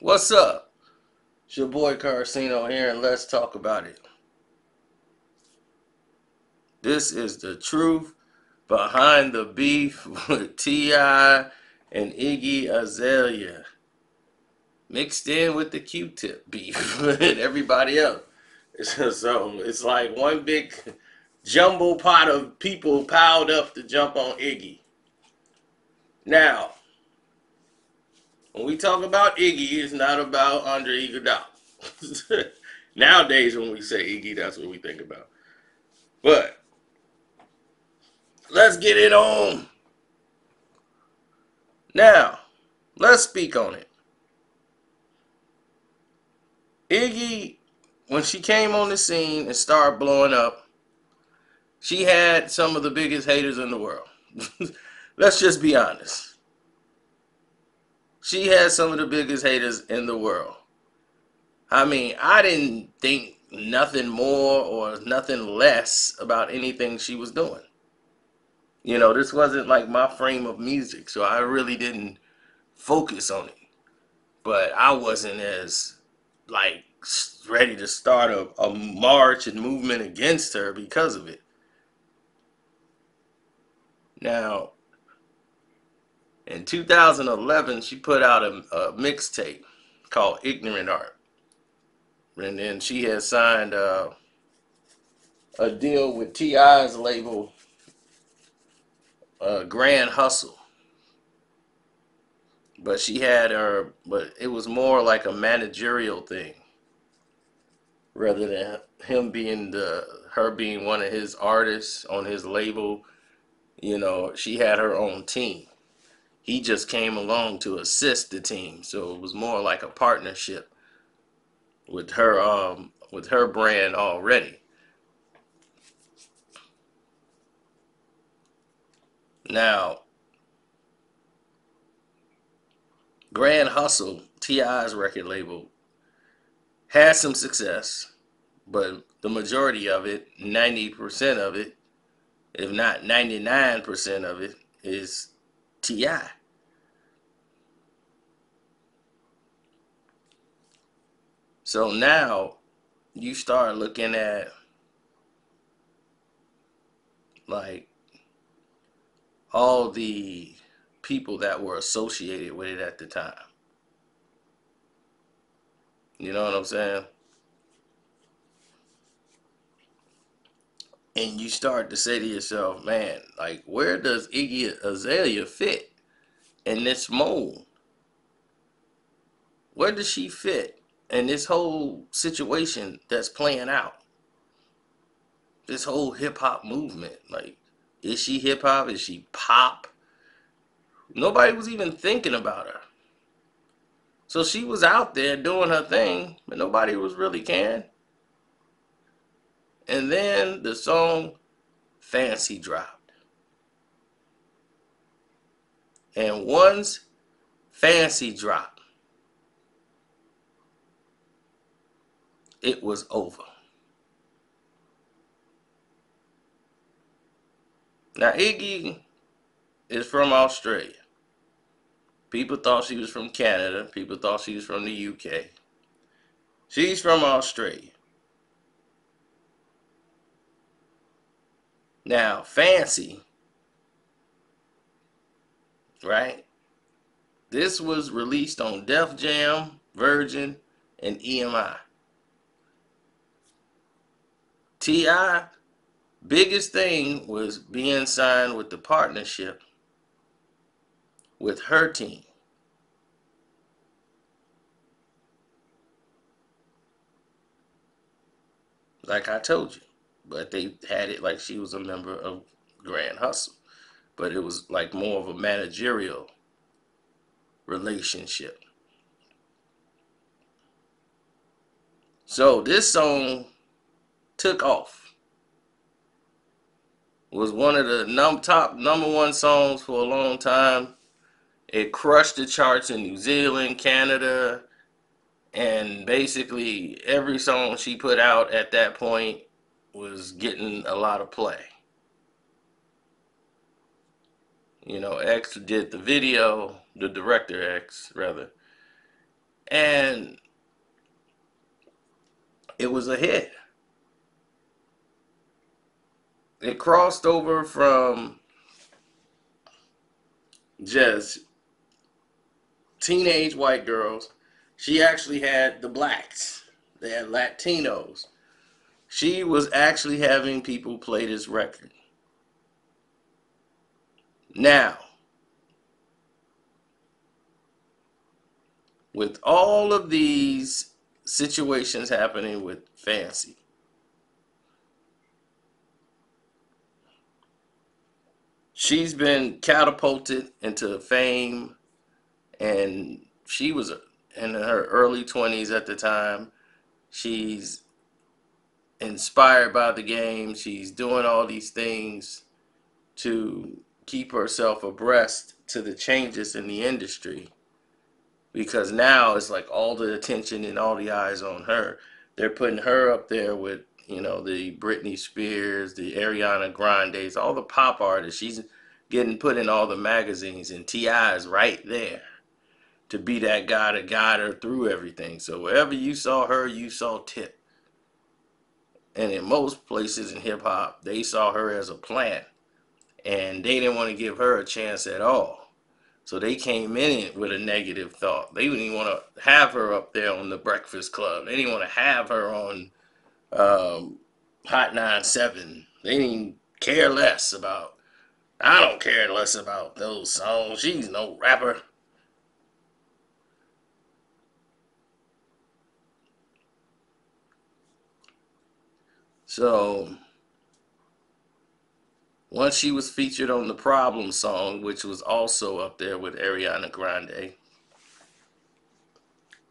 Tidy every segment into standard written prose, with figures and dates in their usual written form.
What's up? It's your boy Carcino here, and let's talk about it. This is the truth behind the beef with T.I. and Iggy Azalea, mixed in with the Q-tip beef and everybody else. So it's like one big jumble pot of people piled up to jump on Iggy. Now, when we talk about Iggy, it's not about Andre Iguodala. Nowadays, when we say Iggy, that's what we think about. But let's get it on. Now, let's speak on it. Iggy, when she came on the scene and started blowing up, she had some of the biggest haters in the world. Let's just be honest. She had some of the biggest haters in the world. I mean, I didn't think nothing more or nothing less about anything she was doing. This wasn't like my frame of music, so I really didn't focus on it. But I wasn't as like ready to start a march and movement against her because of it. Now, in 2011, she put out a mixtape called Ignorant Art. And then she had signed a deal with T.I.'s label, Grand Hustle. But it was more like a managerial thing rather than her being one of his artists on his label. She had her own team. He just came along to assist the team, so it was more like a partnership with her brand already. Now, Grand Hustle, T.I.'s record label, had some success, but the majority of it, 90% of it, if not 99% of it, is T.I. So now you start looking at like all the people that were associated with it at the time. You know what I'm saying? And you start to say to yourself, man, like, where does Iggy Azalea fit in this mold? Where does she fit in this whole situation that's playing out? This whole hip hop movement. Like, is she hip hop? Is she pop? Nobody was even thinking about her. So she was out there doing her thing, but nobody was really caring. And then the song Fancy dropped. And once Fancy dropped, it was over. Now, Iggy is from Australia. People thought she was from Canada. People thought she was from the UK. She's from Australia. Now, Fancy, right? This was released on Def Jam, Virgin, and EMI. T.I. biggest thing was being signed with the partnership with her team. Like I told you. But they had it like she was a member of Grand Hustle. But it was like more of a managerial relationship. So this song took off. Was one of the top number one songs for a long time. It crushed the charts in New Zealand, Canada, and basically every song she put out at that point was getting a lot of play. X did the video, the director X rather, And it was a hit. It crossed over from just teenage white girls. She actually had the blacks. They had Latinos. She was actually having people play this record. Now, with all of these situations happening with Fancy, she's been catapulted into fame, and she was in her early 20s at the time. She's inspired by the game. She's doing all these things to keep herself abreast to the changes in the industry, because now it's like all the attention and all the eyes on her. They're putting her up there with, the Britney Spears, the Ariana Grandes, all the pop artists. She's getting put in all the magazines, and T.I. is right there to be that guy to guide her through everything. So wherever you saw her, you saw Tip. And in most places in hip hop, they saw her as a plant, and they didn't want to give her a chance at all. So they came in it with a negative thought. They didn't even want to have her up there on the Breakfast Club. They didn't want to have her on Hot 97. They didn't care less about. I don't care less about those songs. She's no rapper. So once she was featured on the Problem song, which was also up there with Ariana Grande,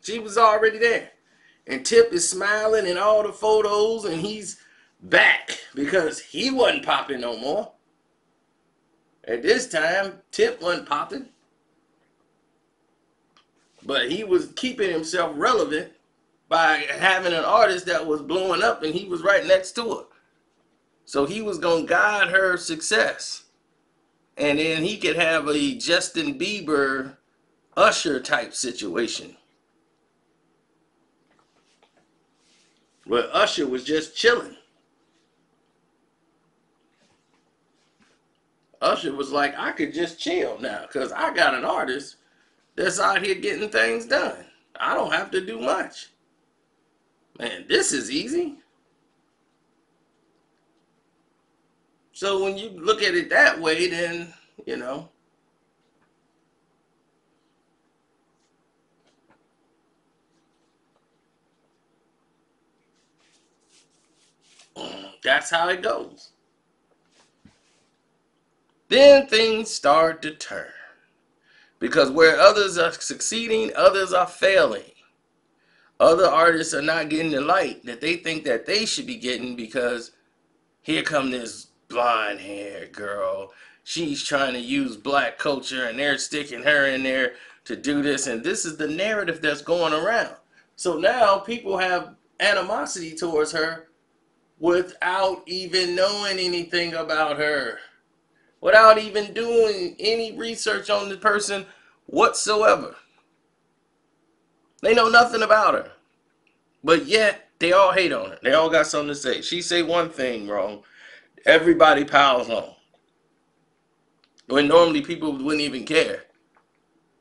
she was already there. And Tip is smiling in all the photos, and he's back because he wasn't popping no more. At this time, Tip wasn't popping, but he was keeping himself relevant by having an artist that was blowing up, and he was right next to her. So he was going to guide her success. And then he could have a Justin Bieber, Usher type situation, where Usher was just chilling. Usher was like, I could just chill now because I got an artist that's out here getting things done. I don't have to do much. Man, this is easy. So when you look at it that way, then, that's how it goes. Then things start to turn. Because where others are succeeding, others are failing. Other artists are not getting the light that they think that they should be getting, because here come this blonde haired girl. She's trying to use black culture, and they're sticking her in there to do this. And this is the narrative that's going around. So now people have animosity towards her without even knowing anything about her, without even doing any research on the person whatsoever. They know nothing about her, but yet they all hate on her. They all got something to say. She say one thing wrong, everybody piles on. When normally people wouldn't even care.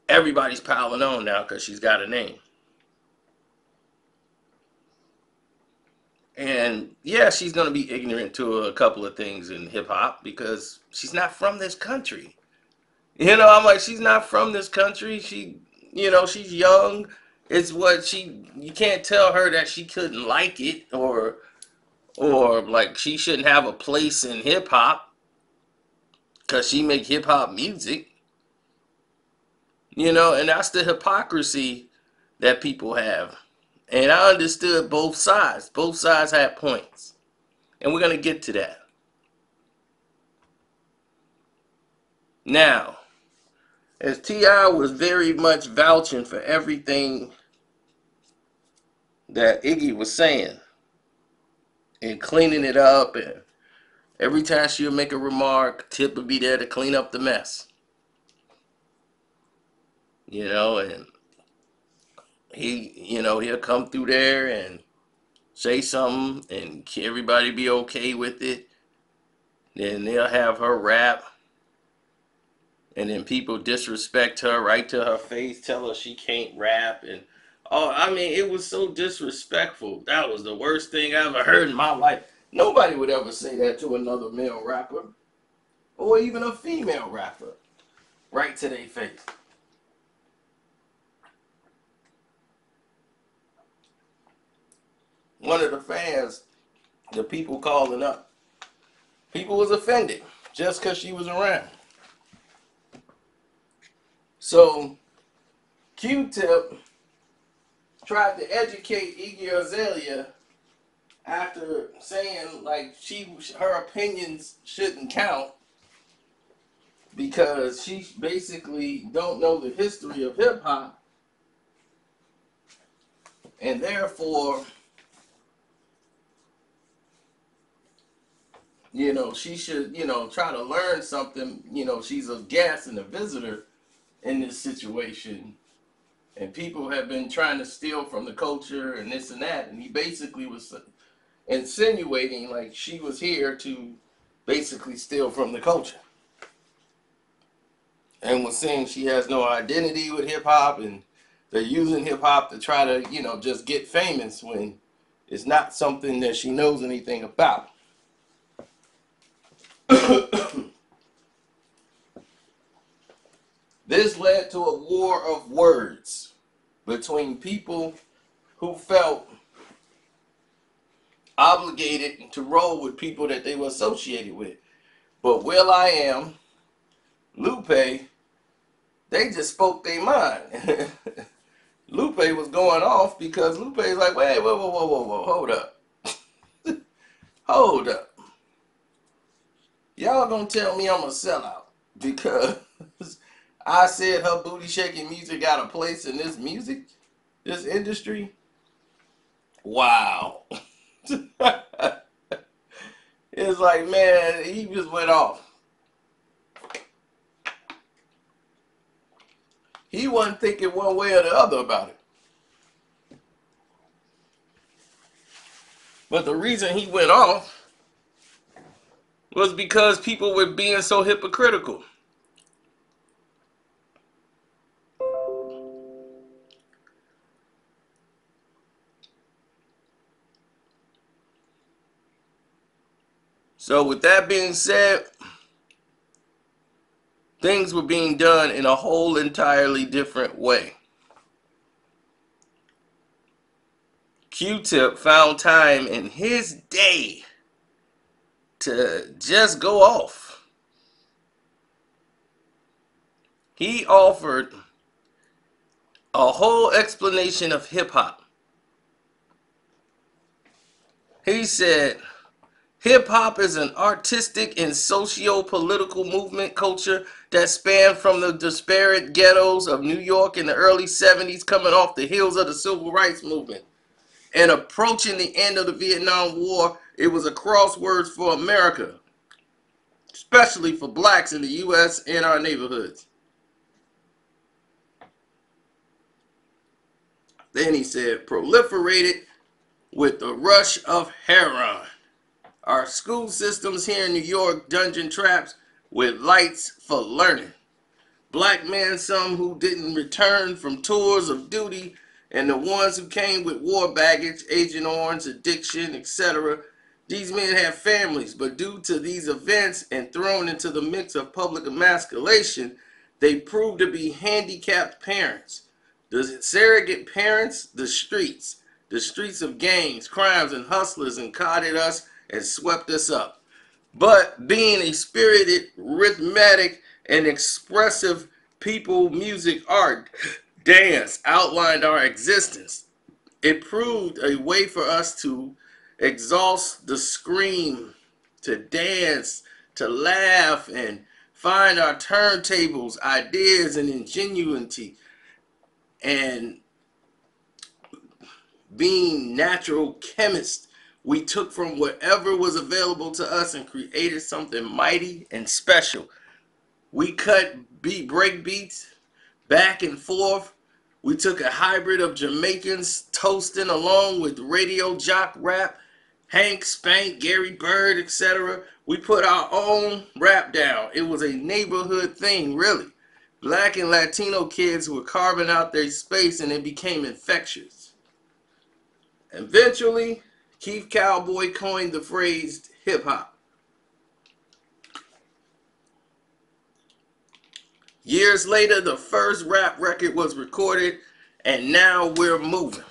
Everybody's piling on now because she's got a name. And yeah, she's going to be ignorant to a couple of things in hip hop because she's not from this country. I'm like, she's not from this country. She's young. It's what you can't tell her that she couldn't like it, or like she shouldn't have a place in hip hop because she make hip hop music. And that's the hypocrisy that people have. And I understood both sides. Both sides had points. And we're going to get to that. Now, as T.I. was very much vouching for everything that Iggy was saying and cleaning it up, and every time she would make a remark, Tip would be there to clean up the mess. And he'll come through there and say something and everybody be okay with it. Then they'll have her rap, and then people disrespect her right to her face, tell her she can't rap, and oh, I mean, it was so disrespectful. That was the worst thing I ever heard in my life. Nobody would ever say that to another male rapper or even a female rapper right to their face. One of the fans, the people calling up, people was offended just because she was around. So Q-Tip tried to educate Iggy Azalea after saying like her opinions shouldn't count because she basically don't know the history of hip hop, and therefore, she should, try to learn something. She's a guest and a visitor in this situation, and people have been trying to steal from the culture and this and that, and he basically was insinuating like she was here to basically steal from the culture, and was saying she has no identity with hip hop, and they're using hip hop to try to, just get famous when it's not something that she knows anything about. This led to a war of words between people who felt obligated to roll with people that they were associated with. But will.i.am, Lupe, they just spoke their mind. Lupe was going off because Lupe is like, wait, whoa, hold up. Hold up. Y'all gonna tell me I'm a sellout because I said her booty shaking music got a place in this industry? Wow. It's like, man, he just went off. He wasn't thinking one way or the other about it. But the reason he went off was because people were being so hypocritical. So with that being said, things were being done in a whole entirely different way. Q-Tip found time in his day to just go off. He offered a whole explanation of hip hop. He said, hip hop is an artistic and socio-political movement culture that spanned from the disparate ghettos of New York in the early 70s, coming off the heels of the civil rights movement. And approaching the end of the Vietnam War, it was a crossroads for America, especially for blacks in the U.S. and our neighborhoods. Then he said, proliferated with the rush of heroin. Our school systems here in New York, dungeon traps with lights for learning. Black men, some who didn't return from tours of duty, and the ones who came with war baggage, Agent Orange, addiction, etc. These men have families, but due to these events and thrown into the mix of public emasculation, they proved to be handicapped parents. The surrogate parents, the streets of gangs, crimes, and hustlers encoded us and swept us up. But being a spirited, rhythmic, and expressive people, music, art, dance outlined our existence. It proved a way for us to exhaust the scream, to dance, to laugh, and find our turntables, ideas, and ingenuity. And being natural chemists, we took from whatever was available to us and created something mighty and special. We cut break beats back and forth We took a hybrid of Jamaicans toasting along with radio jock rap, Hank Spank, Gary Bird, etc. We put our own rap down. It was a neighborhood thing, really. Black and Latino kids were carving out their space, and it became infectious. Eventually, Keith Cowboy coined the phrase hip hop. Years later, the first rap record was recorded, and now we're moving.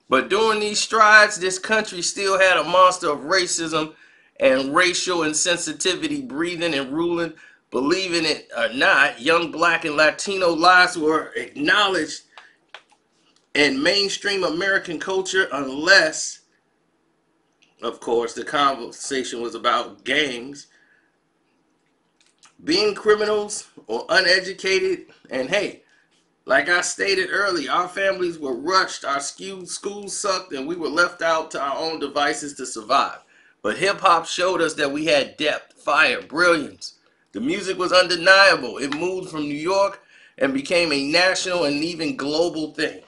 But during these strides, this country still had a monster of racism and racial insensitivity breathing and ruling. Believing it or not, young black and Latino lives were acknowledged in mainstream American culture unless, of course, the conversation was about gangs, being criminals or uneducated. And hey, like I stated earlier, our families were rushed, our schools sucked, and we were left out to our own devices to survive. But hip-hop showed us that we had depth, fire, brilliance. The music was undeniable. It moved from New York and became a national and even global thing.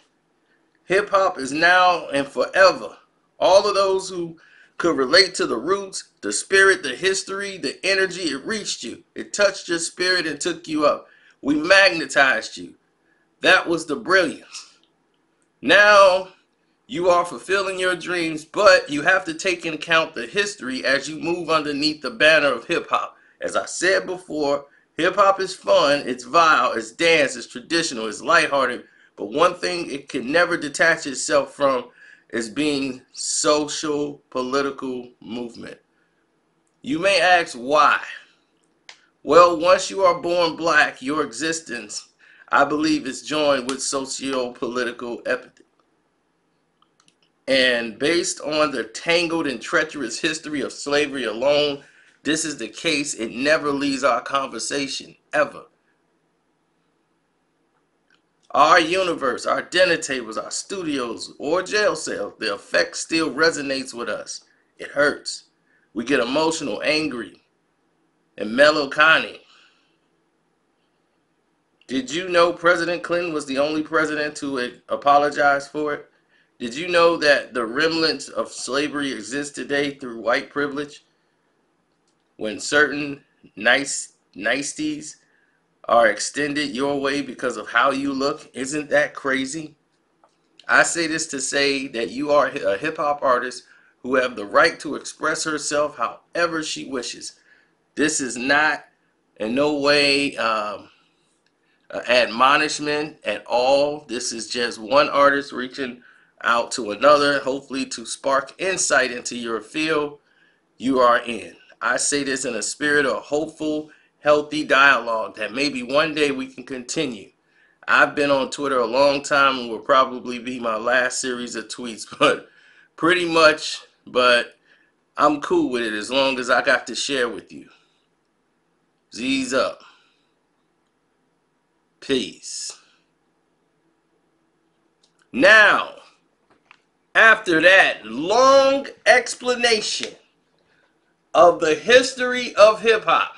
Hip-hop is now and forever. All of those who could relate to the roots, the spirit, the history, the energy, it reached you. It touched your spirit and took you up. We magnetized you. That was the brilliance. Now you are fulfilling your dreams, but you have to take into account the history as you move underneath the banner of hip-hop. As I said before, hip-hop is fun, it's vile, it's dance, it's traditional, it's lighthearted, but one thing it can never detach itself from is being social, political movement. You may ask why. Well, once you are born black, your existence, I believe, is joined with socio-political epithet. And based on the tangled and treacherous history of slavery alone, this is the case. It never leaves our conversation, ever. Our universe, our dinner tables, our studios, or jail cells, the effect still resonates with us. It hurts. We get emotional, angry, and melancholic. Did you know President Clinton was the only president to apologize for it? Did you know that the remnants of slavery exist today through white privilege? When certain niceties are extended your way because of how you look, isn't that crazy? I say this to say that you are a hip-hop artist who have the right to express herself however she wishes. This is not in no way admonishment at all. This is just one artist reaching out to another, hopefully to spark insight into your field you are in. I say this in a spirit of hopeful, healthy dialogue that maybe one day we can continue. I've been on Twitter a long time and will probably be my last series of tweets, but pretty much, but I'm cool with it as long as I got to share with you. Z's up. Peace. Now, after that long explanation of the history of hip-hop,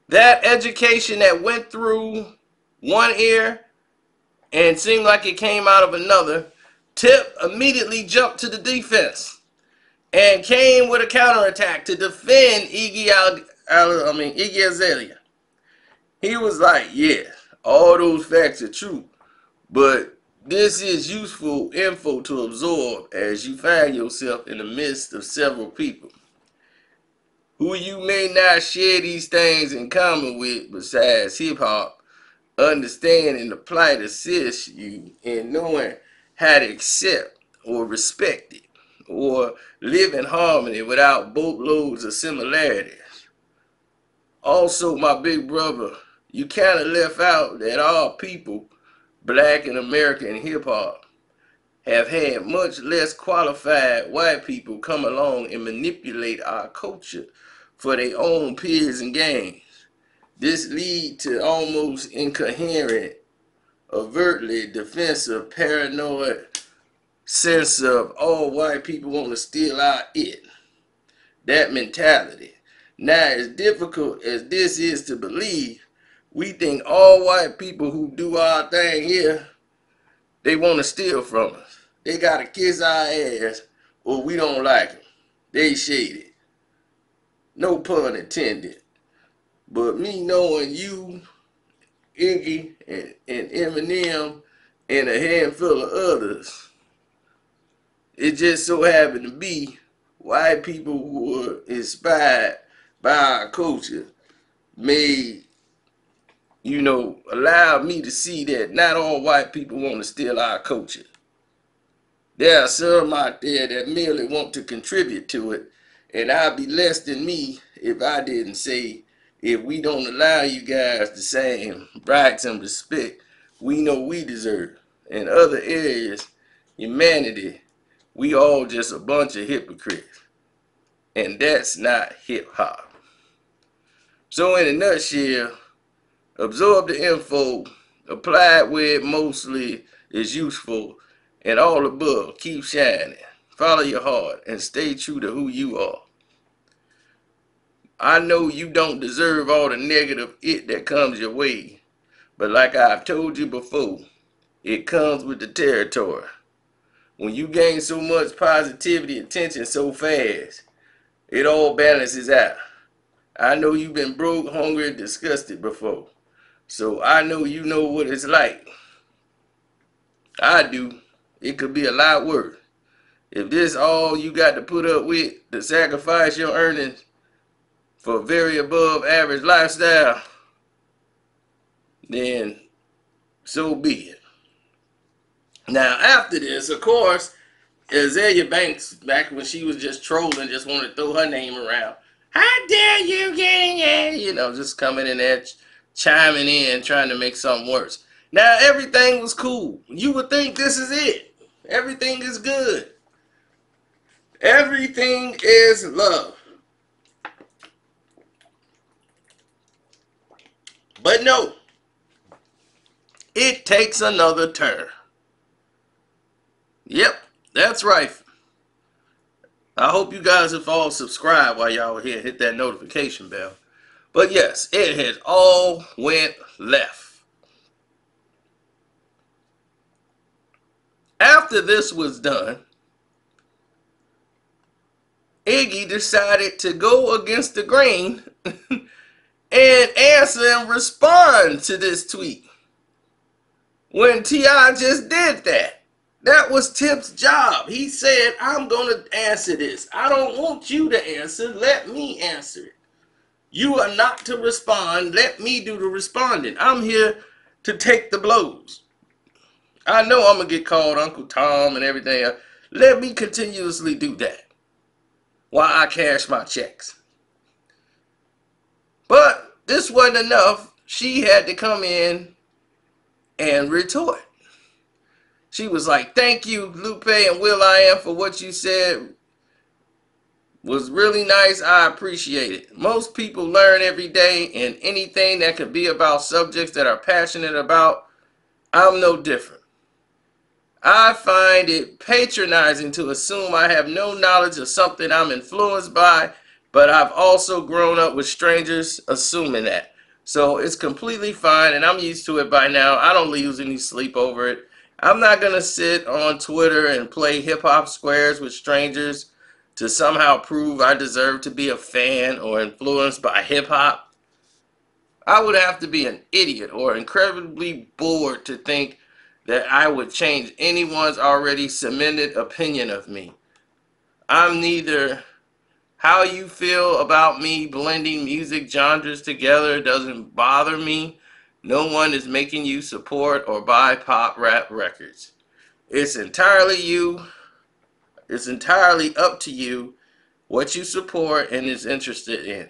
that education that went through one ear and seemed like it came out of another, Tip immediately jumped to the defense and came with a counterattack to defend Iggy Azalea. He was like, yeah, all those facts are true, but this is useful info to absorb as you find yourself in the midst of several people who you may not share these things in common with besides hip-hop. Understanding the plight assists you in knowing how to accept or respect it or live in harmony without boatloads of similarities. Also, my big brother, you kind of left out that all people, black and American hip-hop, have had much less qualified white people come along and manipulate our culture for their own peers and gains. This lead to almost incoherent, overtly defensive, paranoid sense of all white people want to steal our it. That mentality. Now, as difficult as this is to believe, We think all white people who do our thing here, they want to steal from us. They got to kiss our ass or we don't like them. They shady. No pun intended. But me knowing you, Iggy, and Eminem, and a handful of others, it just so happened to be white people who were inspired by our culture made, allowed me to see that not all white people want to steal our culture. There are some out there that merely want to contribute to it, and I'd be less than me if I didn't say, if we don't allow you guys the same rights and respect we know we deserve. In other areas, humanity, we all just a bunch of hypocrites. And that's not hip-hop. So in a nutshell, absorb the info, apply it where it mostly is useful, and all above, keep shining. Follow your heart and stay true to who you are. I know you don't deserve all the negative that comes your way, but like I've told you before, it comes with the territory. When you gain so much positivity attention so fast, it all balances out. I know you've been broke, hungry, and disgusted before, so I know you know what it's like. I do. It could be a lot worse. If this all you got to put up with to sacrifice your earnings for a very above average lifestyle, then so be it. Now after this, of course, Azalea Banks, back when she was just trolling, just wanted to throw her name around. How dare you get in there? Just coming in there, chiming in, trying to make something worse. Now everything was cool. You would think this is it. Everything is good. Everything is love. But no, it takes another turn. Yep, that's right. I hope you guys have all subscribed while y'all were here. Hit that notification bell. But yes, it has all went left. After this was done, Iggy decided to go against the grain and answer and respond to this tweet. When T.I. just did that. That was Tip's job. He said, I'm going to answer this. I don't want you to answer. Let me answer it. You are not to respond. Let me do the responding. I'm here to take the blows. I know I'm going to get called Uncle Tom and everything else. Let me continuously do that while I cash my checks. But this wasn't enough. She had to come in and retort. She was like, thank you, Lupe and will.i.am, for what you said. Was really nice. I appreciate it. Most people learn every day, and anything that could be about subjects that are passionate about, I'm no different. I find it patronizing to assume I have no knowledge of something I'm influenced by, but I've also grown up with strangers assuming that. So it's completely fine, and I'm used to it by now. I don't lose any sleep over it. I'm not going to sit on Twitter and play hip-hop squares with strangers to somehow prove I deserve to be a fan or influenced by hip-hop. I would have to be an idiot or incredibly bored to think that I would change anyone's already cemented opinion of me. I'm neither. How you feel about me blending music genres together doesn't bother me. No one is making you support or buy pop rap records. It's entirely you. It's entirely up to you what you support and is interested in.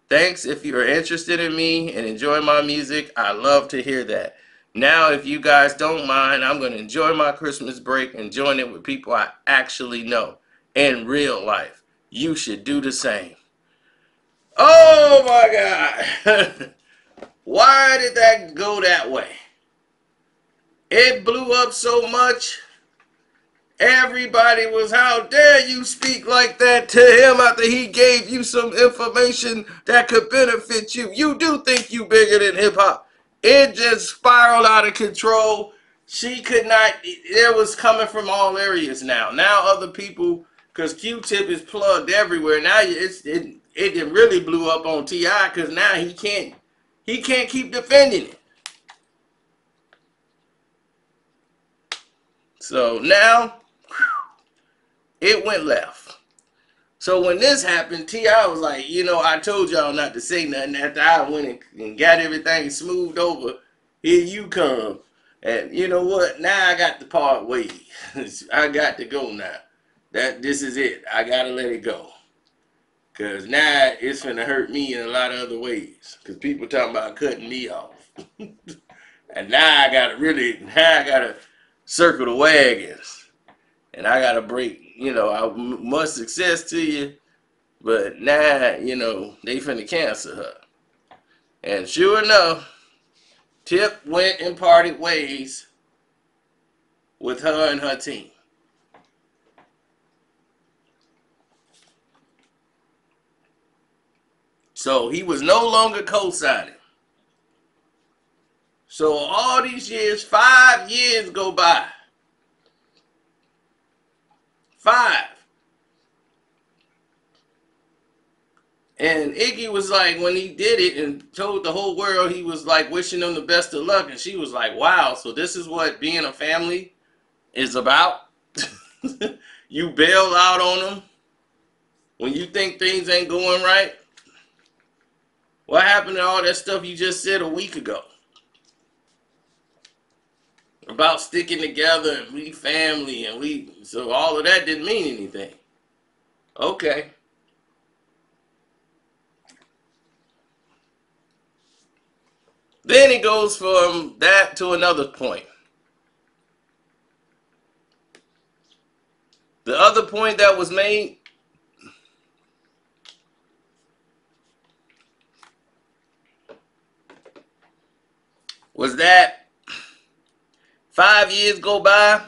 Thanks if you're interested in me and enjoy my music. I love to hear that. Now, if you guys don't mind, I'm going to enjoy my Christmas break and join it with people I actually know in real life. You should do the same. Oh my God. Why did that go that way? It blew up so much Everybody was, how dare you speak like that to him after he gave you some information that could benefit you. You do think you bigger than hip hop. It just spiraled out of control. She could not, it was coming from all areas now. Now other people, because Q-Tip is plugged everywhere. Now it really blew up on T.I. because now he can't keep defending it. So now it went left. So when this happened, T.I. was like, you know, I told y'all not to say nothing after I went and got everything smoothed over. Here you come. And you know what? Now I got to part ways. I got to go now. This is it. I got to let it go. Because now it's going to hurt me in a lot of other ways. Because people talking about cutting me off. And now I got to circle the wagons. And I got to break, you know, much success to you. But now, you know, they finna cancel her. And sure enough, Tip went and parted ways with her and her team. So he was no longer co-signing. So all these years, 5 years go by. 5. And Iggy was like, when he did it and told the whole world, he was like wishing them the best of luck. And she was like, wow, so this is what being a family is about? You bail out on them when you think things ain't going right? What happened to all that stuff you just said a week ago? About sticking together and we family and so all of that didn't mean anything. Okay. Then he goes from that to another point. The other point that was made was that 5 years go by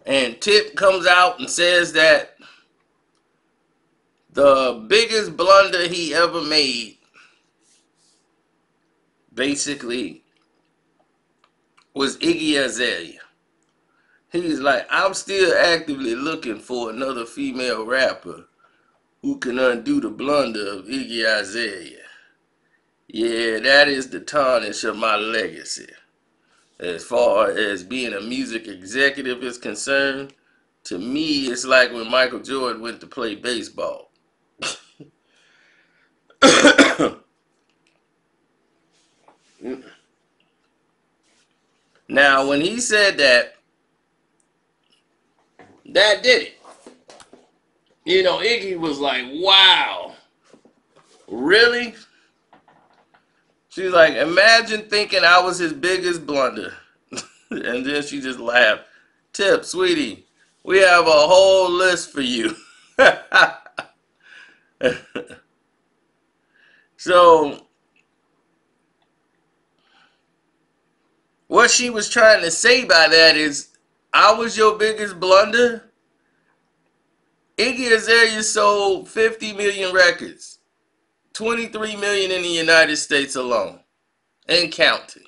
and Tip comes out and says that the biggest blunder he ever made basically was Iggy Azalea. He's like, I'm still actively looking for another female rapper who can undo the blunder of Iggy Azalea. Yeah, that is the tarnish of my legacy. As far as being a music executive is concerned, to me, it's like when Michael Jordan went to play baseball. Now, when he said that did it. You know, Iggy was like, wow, really? She's like, imagine thinking I was his biggest blunder. And then she just laughed. Tip, sweetie, we have a whole list for you. So, what she was trying to say by that is, I was your biggest blunder. Iggy Azalea sold 50 million records. 23 million in the United States alone. And counting.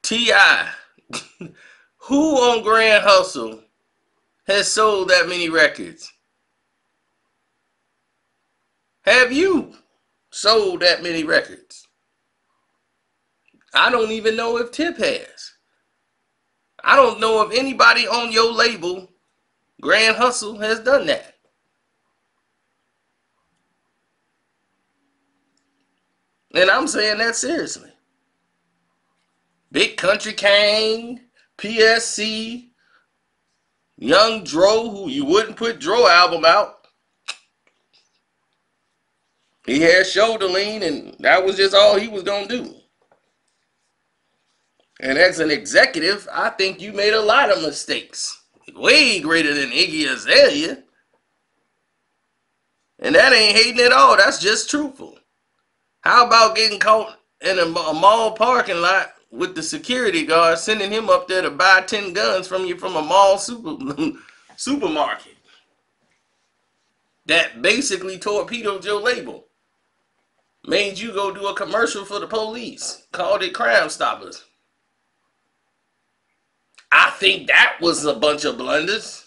T.I. Who on Grand Hustle has sold that many records? Have you sold that many records? I don't even know if Tip has. I don't know if anybody on your label, Grand Hustle, has done that. And I'm saying that seriously. Big Country Kane, PSC, Young Dro, who you wouldn't put Dro album out. He had shoulder lean, and that was just all he was going to do. And as an executive, I think you made a lot of mistakes. Way greater than Iggy Azalea. And that ain't hating at all. That's just truthful. How about getting caught in a mall parking lot with the security guard sending him up there to buy 10 guns from you from a mall supermarket that basically torpedoed your label. Made you go do a commercial for the police. Called it Crime Stoppers. I think that was a bunch of blunders.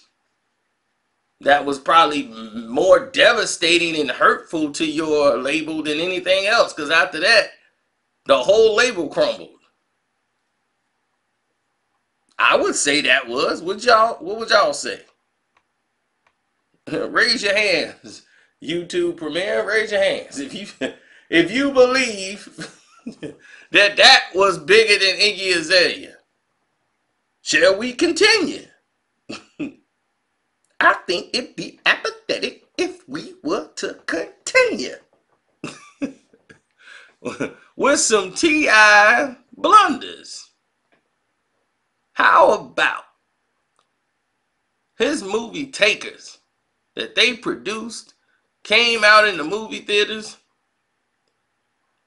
That was probably more devastating and hurtful to your label than anything else. Because after that, the whole label crumbled. I would say that was. What would y'all say? Raise your hands. YouTube Premiere, raise your hands. If you believe that was bigger than Iggy Azalea. Shall we continue? I think it'd be apathetic if we were to continue. With some T.I. blunders. How about his movie Takers that they produced, came out in the movie theaters,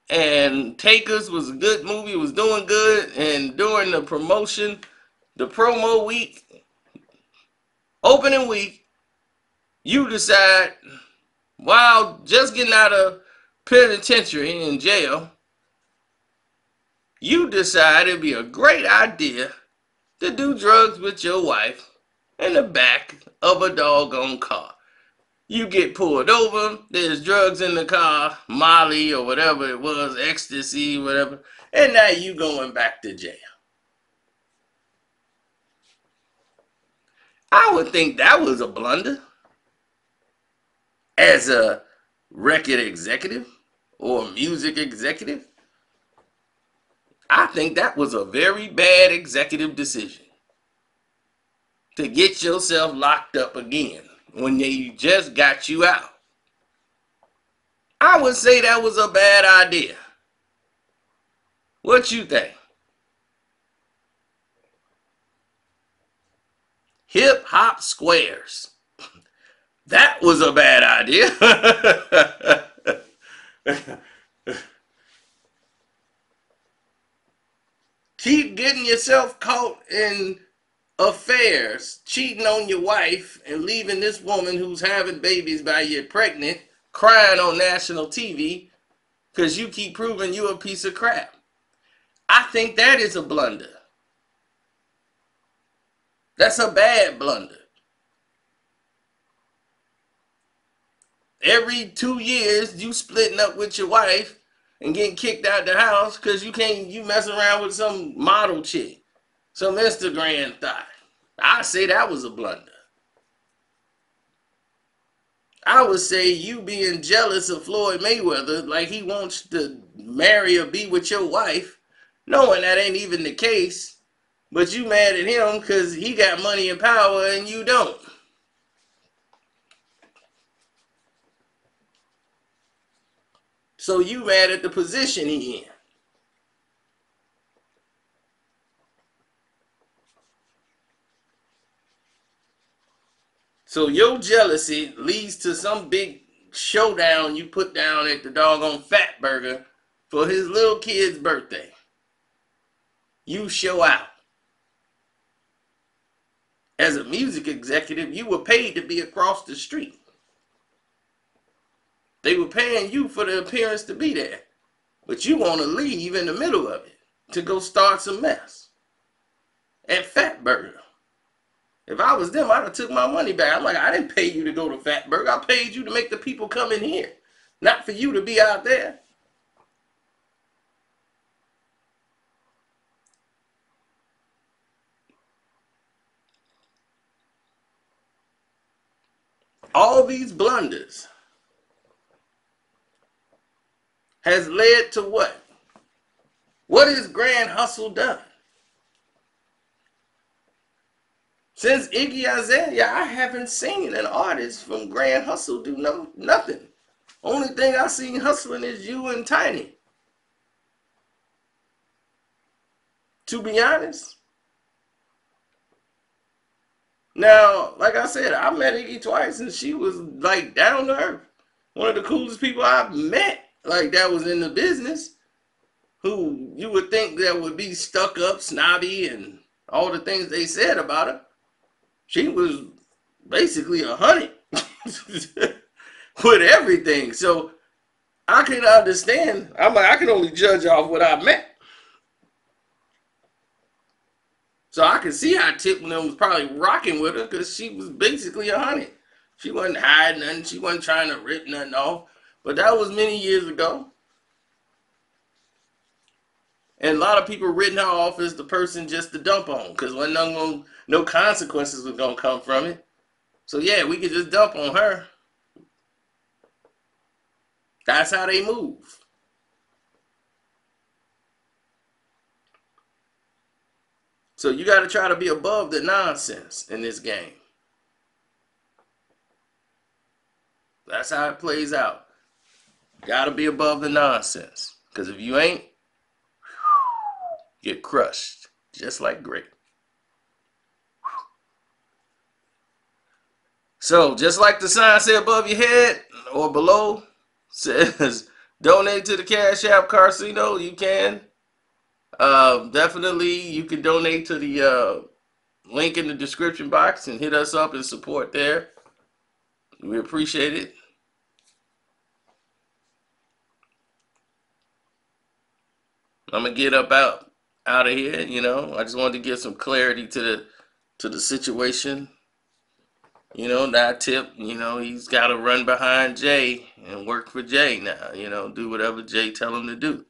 and Takers was a good movie, was doing good, and during the promotion, the promo week, opening week, you decide, while just getting out of penitentiary in jail, you decide it'd be a great idea to do drugs with your wife in the back of a doggone car. You get pulled over, there's drugs in the car, Molly or whatever it was, ecstasy, whatever, and now you going back to jail. I would think that was a blunder. As a record executive or music executive, I think that was a very bad executive decision. To get yourself locked up again when they just got you out. I would say that was a bad idea. What you think? Hip hop squares. That was a bad idea. Keep getting yourself caught in affairs, cheating on your wife and leaving this woman who's having babies by you pregnant, crying on national TV because you keep proving you're a piece of crap. I think that is a blunder. That's a bad blunder. Every 2 years, you splitting up with your wife and getting kicked out the house because you messing around with some model chick, some Instagram thot. I say that was a blunder. I would say you being jealous of Floyd Mayweather, like he wants to marry or be with your wife, knowing that ain't even the case, but you mad at him because he got money and power and you don't. So you mad at the position he in. So your jealousy leads to some big showdown you put down at the doggone Fat Burger for his little kid's birthday. You show out. As a music executive, you were paid to be across the street. They were paying you for the appearance to be there. But you want to leave in the middle of it to go start some mess at Fat Burger. If I was them, I'd have took my money back. I'm like, I didn't pay you to go to Fat Burger. I paid you to make the people come in here, not for you to be out there. All these blunders has led to what? What has Grand Hustle done? Since Iggy Azalea, I haven't seen an artist from Grand Hustle do nothing. Only thing I seen hustling is you and Tiny. To be honest. Now, like I said, I met Iggy twice and she was like down to earth. One of the coolest people I've met, like that was in the business. who you would think that would be stuck up, snobby, and all the things they said about her. She was basically 100 with everything. So I can understand. I'm like, I can only judge off what I met. So I can see how Tip was probably rocking with her because she was basically 100. She wasn't hiding nothing. She wasn't trying to rip nothing off. But that was many years ago. And a lot of people written her off as the person just to dump on because no consequences was going to come from it. So yeah, we could just dump on her. That's how they move. So you got to try to be above the nonsense in this game. That's how it plays out. Got to be above the nonsense. Because if you ain't, get crushed. Just like grape. So, just like the sign say above your head or below, says donate to the Cash App Casino, you can. Definitely, you can donate to the link in the description box and hit us up and support there. We appreciate it. I'm gonna get up out of here. I just wanted to give some clarity to the situation. Now Tip, he's got to run behind Jay and work for Jay now. Do whatever Jay tell him to do.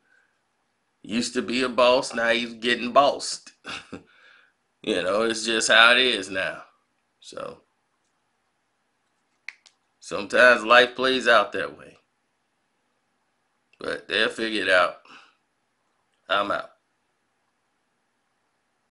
Used to be a boss, now he's getting bossed. It's just how it is now. So sometimes life plays out that way. But they'll figure it out. I'm out.